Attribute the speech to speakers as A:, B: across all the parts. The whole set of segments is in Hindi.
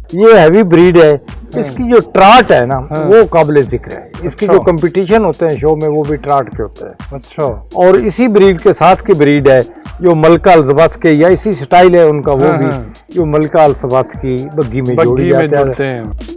A: ये हैवी ब्रीड है। इसकी जो ट्राट है ना वो काबिल जिक्र है। इसकी जो कंपटीशन होते हैं शो में वो भी ट्राट के होते हैं।
B: अच्छा।
A: और इसी ब्रीड के साथ की ब्रीड है जो मलका अलजबत के, या इसी स्टाइल है उनका वो भी, जो मलका अलजबत की बग्गी में जोड़ी जाते हैं।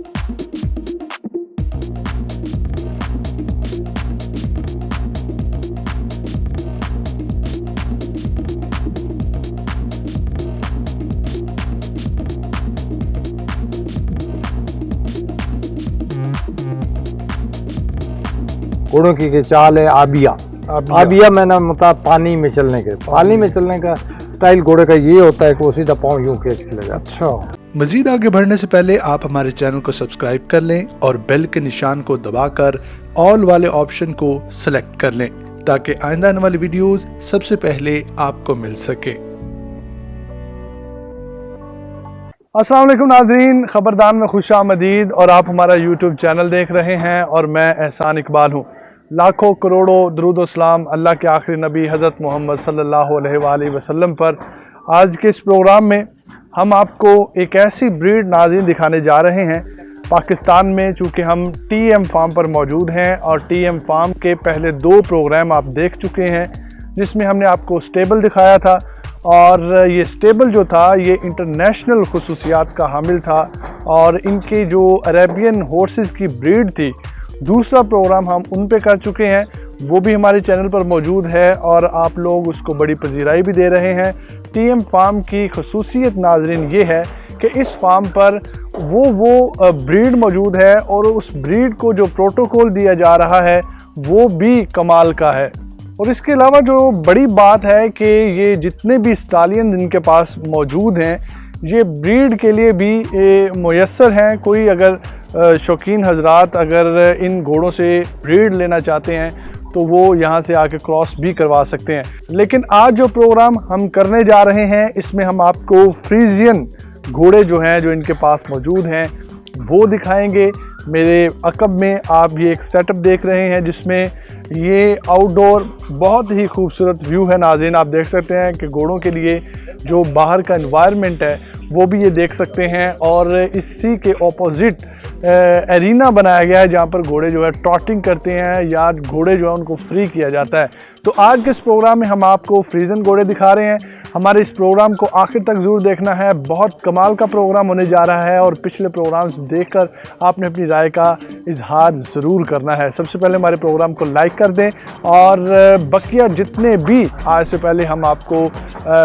A: घोड़ों की चाल है आबिया। आबिया मैंने मतलब पानी में चलने का स्टाइल घोड़े का ये होता है कि वो सीधा पाँव यूं खींच के ले जाता है।
B: अच्छा। मजीद आगे बढ़ने से पहले आप हमारे चैनल को सब्सक्राइब कर लें और बेल के निशान को दबाकर ऑल वाले ऑप्शन को सिलेक्ट कर लें ताकि आइंदा आने वाली वीडियोस सबसे पहले आपको मिल सके। अस्सलाम वालेकुम नाजरीन, खबरदान में खुशामदीद और आप हमारा यूट्यूब चैनल देख रहे हैं और मैं एहसान इकबाल हूँ। लाखों करोड़ों दरूद व सलाम अल्लाह के आखिरी नबी हज़रत मोहम्मद सल्लल्लाहु अलैहि वसल्लम पर। आज के इस प्रोग्राम में हम आपको एक ऐसी ब्रीड नाज़रीन दिखाने जा रहे हैं पाकिस्तान में। चूँकि हम TM फार्म पर मौजूद हैं और TM फार्म के पहले 2 प्रोग्राम आप देख चुके हैं जिसमें हमने आपको स्टेबल दिखाया था और ये स्टेबल जो था ये इंटरनेशनल खुसूसियात का हामिल था और इनकी जो अरेबियन हॉर्सेस की ब्रीड थी, दूसरा प्रोग्राम हम उन पे कर चुके हैं, वो भी हमारे चैनल पर मौजूद है और आप लोग उसको बड़ी पजीराई भी दे रहे हैं। TM फार्म की खसूसियत नाजरीन ये है कि इस फार्म पर वो ब्रीड मौजूद है और उस ब्रीड को जो प्रोटोकॉल दिया जा रहा है वो भी कमाल का है। और इसके अलावा जो बड़ी बात है कि ये जितने भी स्टालियन इनके पास मौजूद हैं ये ब्रीड के लिए भी मुयस्सर हैं। कोई अगर शौकीन हजरात अगर इन घोड़ों से ब्रीड लेना चाहते हैं तो वो यहाँ से आके क्रॉस भी करवा सकते हैं। लेकिन आज जो प्रोग्राम हम करने जा रहे हैं इसमें हम आपको फ्रीजियन घोड़े जो हैं जो इनके पास मौजूद हैं वो दिखाएंगे। मेरे अकब में आप ये एक सेटअप देख रहे हैं जिसमें ये आउटडोर बहुत ही खूबसूरत व्यू है नाज़रीन। आप देख सकते हैं कि घोड़ों के लिए जो बाहर का एनवायरनमेंट है वो भी ये देख सकते हैं और इसी के ऑपोजिट एरिना बनाया गया है जहाँ पर घोड़े जो है ट्रॉटिंग करते हैं या घोड़े जो है उनको फ्री किया जाता है। तो आज के इस प्रोग्राम में हम आपको फ्रीजन घोड़े दिखा रहे हैं। हमारे इस प्रोग्राम को आखिर तक ज़रूर देखना है, बहुत कमाल का प्रोग्राम होने जा रहा है और पिछले प्रोग्राम्स देखकर आपने अपनी राय का इजहार ज़रूर करना है। सबसे पहले हमारे प्रोग्राम को लाइक कर दें और बकिया जितने भी आज से पहले हम आपको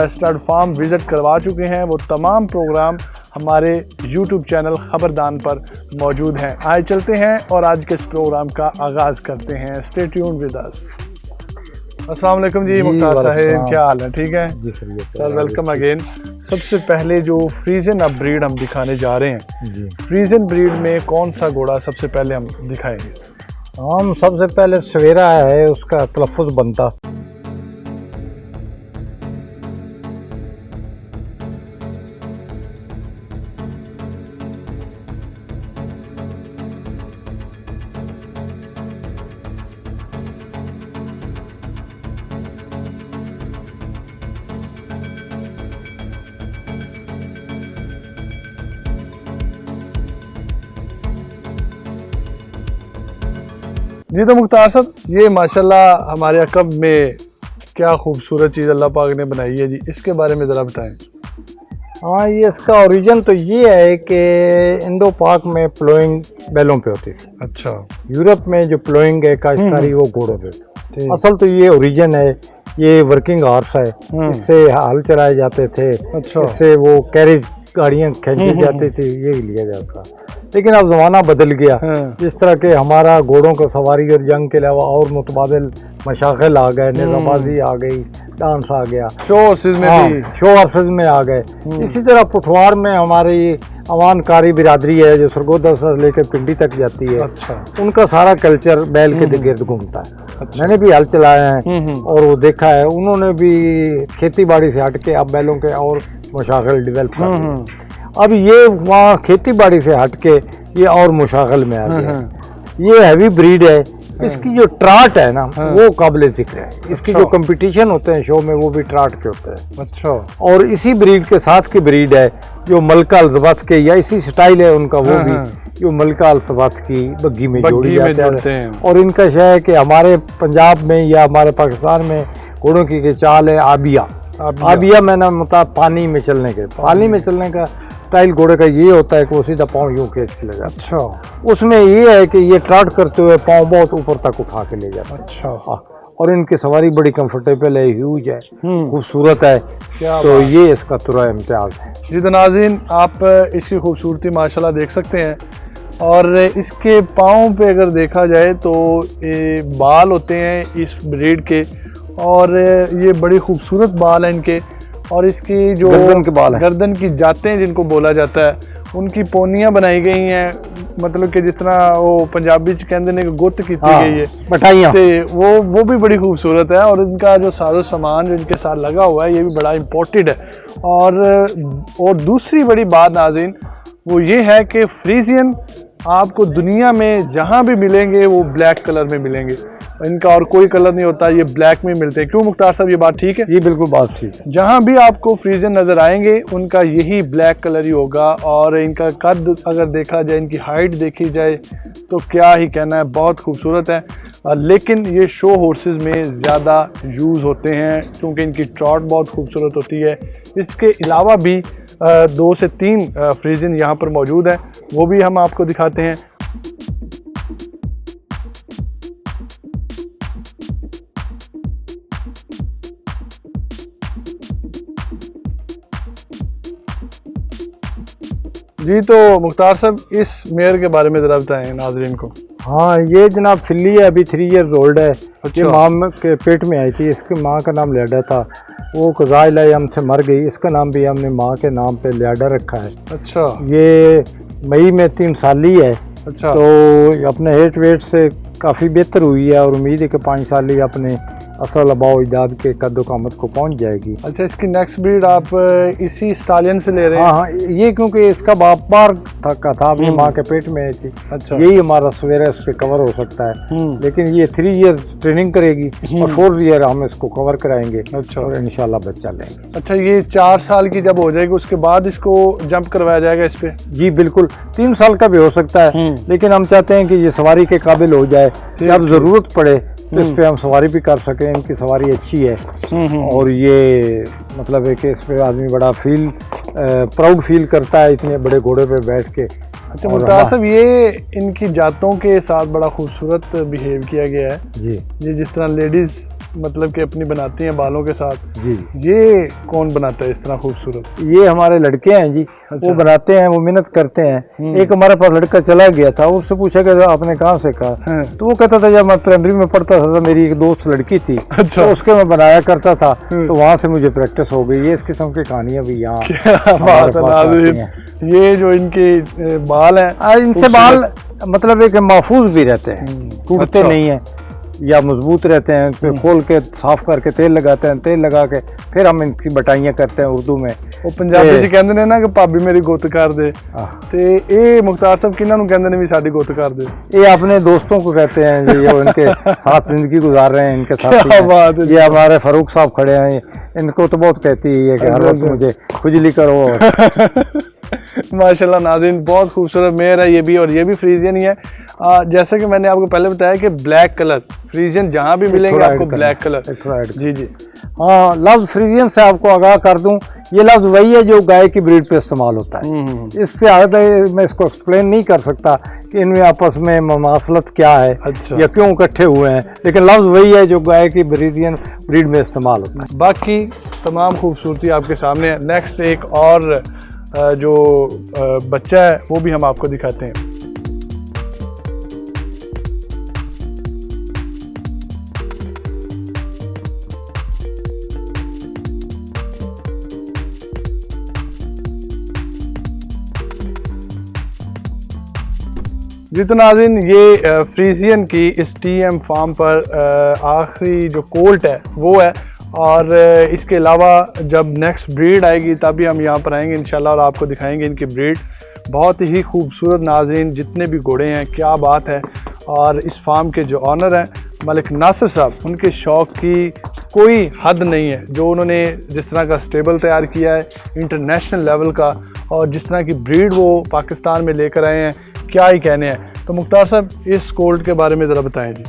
B: स्टड फार्म विज़िट करवा चुके हैं वो तमाम प्रोग्राम हमारे YouTube चैनल खबरदान पर मौजूद हैं। आए चलते हैं और आज के इस प्रोग्राम का आगाज़ करते हैं। Stay tuned with us. अस्सलाम वालेकुम जी मुख्तार साहब, क्या हाल है? ठीक है सर, वेलकम अगेन। सबसे पहले जो फ्रीजन अब ब्रीड हम दिखाने जा रहे हैं, फ्रीजन ब्रीड में कौन सा घोड़ा सबसे पहले हम दिखाएंगे?
A: हम सबसे पहले सवेरा है, उसका तलफ़ुज़ बनता।
B: जी तो मुख्तार साहब, ये माशाल्लाह हमारे अकब में क्या खूबसूरत चीज़ अल्लाह पाक ने बनाई है जी, इसके बारे में ज़रा बताएं।
A: हाँ, ये इसका ओरिजिन तो ये है कि इंडो पाक में प्लोइंग बैलों पे होती थी।
B: अच्छा।
A: यूरोप में जो प्लोइंग है काश्तकारी वो घोड़ों पे। असल तो ये ओरिजिन है, ये वर्किंग हॉर्स है, इससे हल चलाए जाते थे।
B: अच्छा।
A: इससे वो कैरेज गाड़ियाँ खींची जाती थी, ये लिया जाता। लेकिन अब ज़माना बदल गया। जिस तरह के हमारा घोड़ों को सवारी और जंग के अलावा और मुतबादिल मशागिल आ गए, निज़ामबाजी आ गई, डांस आ गया,
B: शो हॉर्सेस
A: में आ गए। इसी तरह पुठवार में हमारी अवानकारी बिरादरी है जो सरगोदा से लेकर पिंडी तक जाती है।
B: अच्छा।
A: उनका सारा कल्चर बैल के गिर्द घूमता है। अच्छा। मैंने भी हल चलाया है और वो देखा है, उन्होंने भी खेती बाड़ी से हट के अब बैलों के और मशागिल डेवलप कर। अब ये वहाँ खेती बाड़ी से हट के ये और मुशागल में आ गया। ये हैवी ब्रीड है, इसकी जो ट्राट है ना वो काबिल जिक्र है। इसकी जो कंपटीशन होते हैं शो में वो भी ट्राट के होते हैं।
B: अच्छा।
A: और इसी ब्रीड के साथ की ब्रीड है जो मलका अल्ज़बात के, या इसी स्टाइल है उनका वो भी, जो मलका अल्ज़बात की बग्गी में जोड़ी जाते हैं। और इनका शय है कि हमारे पंजाब में या हमारे पाकिस्तान में घोड़ों की चाल है आबिया। आबिया मैंने मतलब पानी में चलने का स्टाइल घोड़े का ये होता है कि वो सीधा पाँव यूं खींच के ले जाता है।
B: अच्छा।
A: उसमें ये है कि ये ट्राट करते हुए पाँव बहुत ऊपर तक उठा के ले जाता है।
B: अच्छा।
A: और इनकी सवारी बड़ी कंफर्टेबल है, ह्यूज है, खूबसूरत है। तो ये इसका तुरा इम्तियाज है।
B: जी तो नाज़रीन, आप इसकी खूबसूरती माशाल्लाह देख सकते हैं। और इसके पाँव पे अगर देखा जाए तो ये बाल होते हैं इस ब्रीड के, और ये बड़ी खूबसूरत बाल हैं इनके। और इसकी जो
A: गर्दन के बाल हैं,
B: गर्दन की जातें जिनको बोला जाता है, उनकी पोनियाँ बनाई गई हैं, मतलब कि जिस तरह वो पंजाबी च कहते हैं कि गुत्त की गई है,
A: बटाइयाँ,
B: वो भी बड़ी खूबसूरत है। और इनका जो साजो सामान जो इनके साथ लगा हुआ है ये भी बड़ा इम्पोर्टेड है। और दूसरी बड़ी बात नाज़रीन वो ये है कि फ्रीजियन आपको दुनिया में जहाँ भी मिलेंगे वो ब्लैक कलर में मिलेंगे, इनका और कोई कलर नहीं होता, ये ब्लैक में मिलते हैं। क्यों मुख्तार साहब, ये बात ठीक है?
A: ये बिल्कुल बात ठीक है।
B: जहाँ भी आपको फ्रीजियन नज़र आएंगे उनका यही ब्लैक कलर ही होगा। और इनका कद अगर देखा जाए, इनकी हाइट देखी जाए तो क्या ही कहना है, बहुत खूबसूरत है। लेकिन ये शो हॉर्सेस में ज़्यादा यूज़ होते हैं क्योंकि इनकी ट्रॉट बहुत खूबसूरत होती है। इसके अलावा भी 2 से 3 फ्रीजियन यहाँ पर मौजूद है, वो भी हम आपको दिखाते हैं। जी तो मुख्तार साहब, इस मेयर के बारे में ज़रा बताएं नाज़रीन को।
A: हाँ, ये जनाब फिल्ली है, अभी 3 ईयर ओल्ड है।
B: अच्छा।
A: ये माँ के पेट में आई थी, इसकी माँ का नाम लियाडा था, वो कज़ा इलाही हमसे मर गई, इसका नाम भी हमने माँ के नाम पे लियाडा रखा है।
B: अच्छा।
A: ये मई में 3 साली है।
B: अच्छा।
A: तो अपने हेट वेट से काफ़ी बेहतर हुई है और उम्मीद है कि 5 साली अपने असल अबाव इजाद के कद्दो कामत को पहुंच जाएगी।
B: अच्छा, इसकी नेक्स्ट ब्रीड आप इसी स्टालियन से ले रहे हैं?
A: हाँ, ये क्योंकि इसका बाप बार था, अभी माँ के पेट में थी।
B: अच्छा।
A: यही हमारा सवेरा इस पे कवर हो सकता है, लेकिन ये 3 ईयर ट्रेनिंग करेगी और 4th ईयर हम इसको कवर कराएंगे। अच्छा। और इंशाल्लाह बच्चा लेंगे।
B: अच्छा, ये 4 साल की जब हो जाएगी उसके बाद इसको जंप करवाया जाएगा इस पे?
A: जी बिल्कुल, 3 साल का भी हो सकता है, लेकिन हम चाहते हैं कि ये सवारी के काबिल हो जाए, जब जरूरत पड़े तो इस पे हम सवारी भी कर सकें। इनकी सवारी अच्छी है और ये मतलब है कि इस पे आदमी बड़ा प्राउड फील करता है इतने बड़े घोड़े पे बैठ के।
B: अच्छा मुख्तार साहब, ये इनकी जातों के साथ बड़ा खूबसूरत बिहेव किया गया है
A: जी।
B: ये जिस तरह लेडीज मतलब कि अपनी बनाती हैं बालों के साथ
A: जी,
B: ये कौन बनाता है इस तरह खूबसूरत?
A: ये हमारे लड़के हैं जी। अच्छा। वो बनाते हैं, वो मेहनत करते हैं। एक हमारे पास लड़का चला गया था, उससे पूछा कि आपने कहाँ से कहा? तो वो कहता था जब मैं प्राइमरी में पढ़ता था मेरी एक दोस्त लड़की थी। अच्छा। तो उसके मैं बनाया करता था, तो वहाँ से मुझे प्रैक्टिस हो गई। ये इस किस्म की कहानियाँ भी यहाँ।
B: ये जो इनके बाल हैं,
A: इनसे बाल मतलब एक महफूज भी रहते हैं, टूटते नहीं है या मजबूत रहते हैं। फिर खोल के साफ करके तेल लगाते हैं, तेल लगा के फिर हम इनकी बटाइयाँ करते हैं उर्दू में।
B: वो पंजाबी जी कहते हैं ना कि भाभी मेरी गुत्त कर दे, ते ये मुख्तार साहब किन्हां नूं कहंदे ने भी साडी गुत्त कर दे? ये
A: अपने दोस्तों को कहते हैं जो इनके साथ जिंदगी गुजार रहे हैं, इनके साथ। ये हमारे फारूक साहब खड़े हैं, इनको तो बहुत कहती है कि हर वक्त मुझे खुजली करो।
B: माशाल्लाह नाज़रीन, बहुत खूबसूरत मेयर है ये भी, और ये भी फ्रीजियन ही है। जैसे कि मैंने आपको पहले बताया कि ब्लैक कलर फ्रीजियन जहाँ भी मिलेंगे आपको ब्लैक कलर। जी जी
A: हाँ, लफ्ज़ फ्रीजियन से आपको आगाह कर दूं, ये लफ्ज़ वही है जो गाय की ब्रीड पे इस्तेमाल होता है। इससे ज़्यादा मैं इसको एक्सप्लेन नहीं कर सकता कि इनमें आपस में ममासलत क्या है। अच्छा। या क्यों इकट्ठे हुए हैं, लेकिन लफ्ज़ वही है जो गाय की ब्रीड में इस्तेमाल होता है।
B: बाकी तमाम खूबसूरती आपके सामने है। नेक्स्ट एक और जो बच्चा है वो भी हम आपको दिखाते हैं। जी तो नाज़रीन, ये फ्रीजियन की इस TM फार्म पर आखिरी जो कोल्ट है वो है, और इसके अलावा जब नेक्स्ट ब्रीड आएगी तभी हम यहाँ पर आएंगे इंशाल्लाह और आपको दिखाएंगे इनकी ब्रीड। बहुत ही खूबसूरत नाज़रीन, जितने भी घोड़े हैं क्या बात है। और इस फार्म के जो ऑनर हैं मलिक नासिर साहब, उनके शौक़ की कोई हद नहीं है। जो उन्होंने जिस तरह का स्टेबल तैयार किया है इंटरनेशनल लेवल का, और जिस तरह की ब्रीड वो पाकिस्तान में लेकर आए हैं, क्या ही कहने हैं। तो मुख्तार साहब इस कोल्ट के बारे में ज़रा बताएं जी।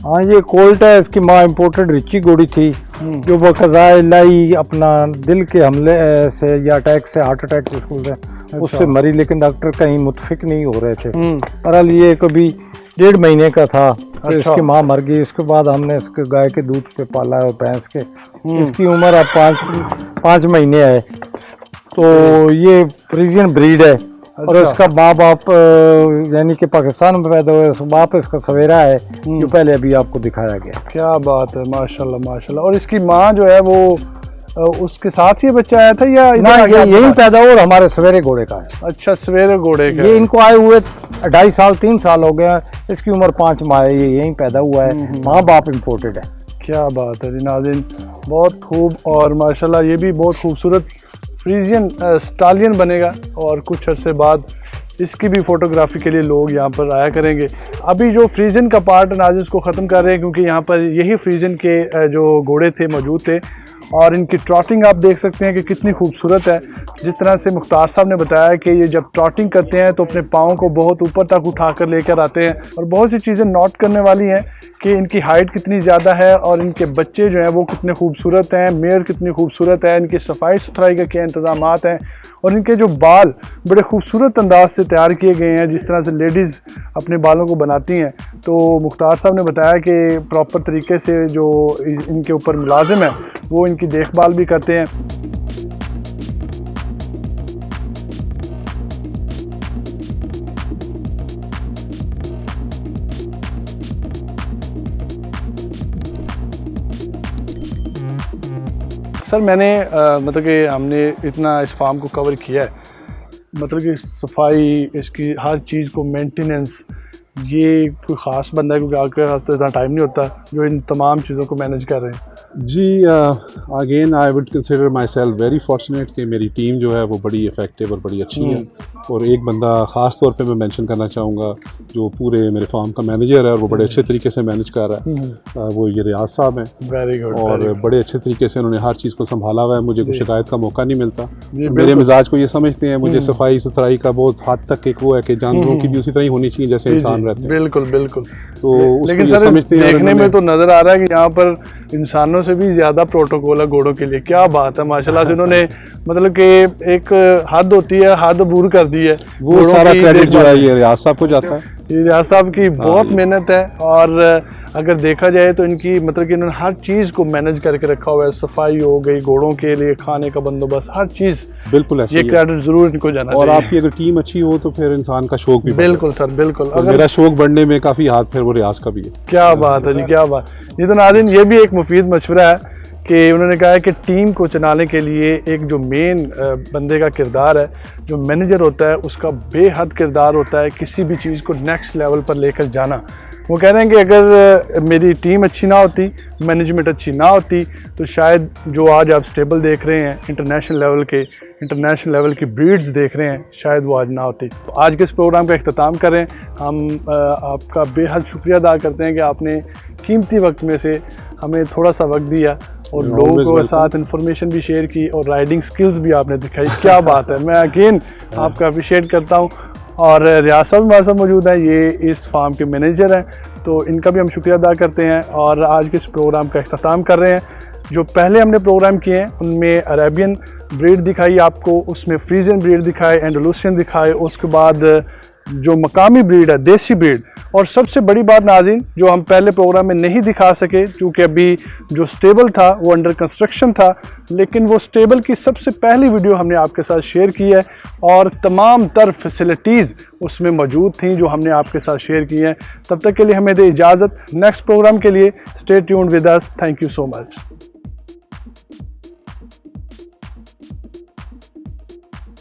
A: हाँ, ये कोल्ट है, इसकी माँ इम्पोर्टेड रिची घोड़ी थी जो बकज़ाई अपना दिल के हमले से या अटैक से, हार्ट अटैक जिसको से उससे मरी, लेकिन डॉक्टर कहीं मुतफिक नहीं हो रहे थे। बहरहाल ये कभी 1.5 महीने का था, तो इसकी माँ मर गई। उसके बाद हमने इसके गाय के दूध पे पाला है और भैंस के। इसकी उम्र अब 5 महीने है। तो ये फ्रीजियन ब्रीड है। और इसका माँ बाप यानी कि पाकिस्तान में पैदा हुआ है। बाप इसका सवेरा है जो पहले अभी आपको दिखाया गया।
B: क्या बात है, माशाल्लाह माशाल्लाह। और इसकी माँ जो है वो उसके साथ ही बच्चा आया था या
A: ना? यही पैदा हुआ और हमारे सवेरे घोड़े का है।
B: अच्छा, सवेरे घोड़े का।
A: ये इनको आए हुए 2.5 साल 3 साल हो गया। इसकी उम्र 5 माह है। ये यहीं पैदा हुआ है। माँ बाप इम्पोर्टेड है।
B: क्या बात है जी नाज़रीन, बहुत खूब। और माशाल्लाह ये भी बहुत खूबसूरत फ्रीजियन स्टालियन बनेगा और कुछ अरसे बाद इसकी भी फ़ोटोग्राफी के लिए लोग यहाँ पर आया करेंगे। अभी जो फ्रीजियन का पार्ट नाज़रीन उसको ख़त्म कर रहे हैं, क्योंकि यहाँ पर यही फ्रीजियन के जो घोड़े थे मौजूद थे। और इनकी ट्रॉटिंग आप देख सकते हैं कि कितनी खूबसूरत है। जिस तरह से मुख्तार साहब ने बताया कि ये जब ट्रॉटिंग करते हैं तो अपने पाँव को बहुत ऊपर तक उठाकर लेकर आते हैं। और बहुत सी चीज़ें नोट करने वाली हैं कि इनकी हाइट कितनी ज़्यादा है और इनके बच्चे जो हैं वो कितने खूबसूरत हैं, मेयर कितनी खूबसूरत है, इनकी सफाई सुथराई का क्या इंतज़ामात हैं, और इनके जो बाल बड़े खूबसूरत अंदाज से तैयार किए गए हैं, जिस तरह से लेडीज़ अपने बालों को बनाती हैं। तो मुख्तार साहब ने बताया कि प्रॉपर तरीके से जो इनके ऊपर मुलाजिम है वो इनकी देखभाल भी करते हैं। सर मैंने मतलब कि हमने इतना इस फार्म को कवर किया है, मतलब कि सफाई, इसकी हर चीज़ को मेंटेनेंस, ये कोई ख़ास बंदा है क्योंकि आपके पास तो इतना टाइम नहीं होता जो इन तमाम चीज़ों को मैनेज कर रहे हैं?
C: जी again I would consider myself very fortunate कि मेरी टीम जो है वो बड़ी इफ़ेक्टिव और बड़ी अच्छी है। और एक बंदा ख़ास तौर पे मैं मेंशन करना चाहूँगा जो पूरे मेरे फार्म का मैनेजर है और वो बड़े अच्छे तरीके से मैनेज कर रहा है, वो ये रियाज साहब हैं।
B: Very good.
C: और बड़े अच्छे तरीके से उन्होंने हर चीज़ को संभाला हुआ है। मुझे कोई शिकायत का मौका नहीं मिलता। मेरे मिजाज को ये समझते हैं, मुझे सफाई सुथराई का बहुत हद तक एक वो है कि जानवरों की भी उसी तरह ही होनी चाहिए जैसे इंसान रहते हैं।
B: बिल्कुल बिल्कुल।
C: तो
B: लेकिन सर देखने में तो नज़र आ रहा है कि यहाँ पर इंसानों से भी ज़्यादा प्रोटोकॉल है घोड़ों के लिए। क्या बात है माशाल्लाह से, उन्होंने मतलब कि एक हद होती है, हद अबूर कर दी है।
C: वो सारा क्रेडिट जो है ये रियाज साहब को जाता है।
B: रियाज साहब की बहुत मेहनत है। और अगर देखा जाए तो इनकी मतलब कि इन्होंने हर चीज़ को मैनेज करके रखा हुआ है। सफाई हो गई, घोड़ों के लिए खाने का बंदोबस्त, हर चीज़
C: बिल्कुल ऐसे
B: ये क्रेडिट ज़रूर इनको जाना चाहिए।
C: और आपकी अगर टीम अच्छी हो तो फिर इंसान का शौक भी
B: बिल्कुल सर बिल्कुल।
C: अगर मेरा शौक बढ़ने में काफ़ी हाथ फिर वो रियाज का भी है।
B: क्या बात है जी, क्या बात। ये तो नाज़रीन ये भी एक मुफीद मशवरा है कि उन्होंने कहा है कि टीम को चलाने के लिए एक जो मेन बंदे का किरदार है, जो मैनेजर होता है, उसका बेहद किरदार होता है किसी भी चीज़ को नेक्स्ट लेवल पर लेकर जाना। वो कह रहे हैं कि अगर मेरी टीम अच्छी ना होती, मैनेजमेंट अच्छी ना होती, तो शायद जो आज आप स्टेबल देख रहे हैं इंटरनेशनल लेवल की ब्रीड्स देख रहे हैं, शायद वो आज ना होती। तो आज के इस प्रोग्राम का इख्तिताम करें। हम आपका बेहद शुक्रिया अदा करते हैं कि आपने कीमती वक्त में से हमें थोड़ा सा वक्त दिया और लोगों के साथ इन्फॉर्मेशन भी शेयर की और राइडिंग स्किल्स भी आपने दिखाई। क्या बात है, मैं अगेन आपका अप्रिशिएट करता हूँ। और रियाज साहब हमारे साथ मौजूद हैं, ये इस फार्म के मैनेजर हैं, तो इनका भी हम शुक्रिया अदा करते हैं। और आज के इस प्रोग्राम का इख्तिताम कर रहे हैं। जो पहले हमने प्रोग्राम किए हैं उनमें अरेबियन ब्रीड दिखाई आपको, उसमें फ्रीजियन ब्रीड दिखाए, एंडलूसियन दिखाए, उसके बाद जो मकामी ब्रीड है देसी ब्रीड। और सबसे बड़ी बात नाज़रीन जो हम पहले प्रोग्राम में नहीं दिखा सके, चूँकि अभी जो स्टेबल था वो अंडर कंस्ट्रक्शन था, लेकिन वो स्टेबल की सबसे पहली वीडियो हमने आपके साथ शेयर की है और तमाम तर फैसिलिटीज़ उसमें मौजूद थी जो हमने आपके साथ शेयर की हैं। तब तक के लिए हमें दे इजाज़त। नेक्स्ट प्रोग्राम के लिए stay tuned with us. Thank you so much.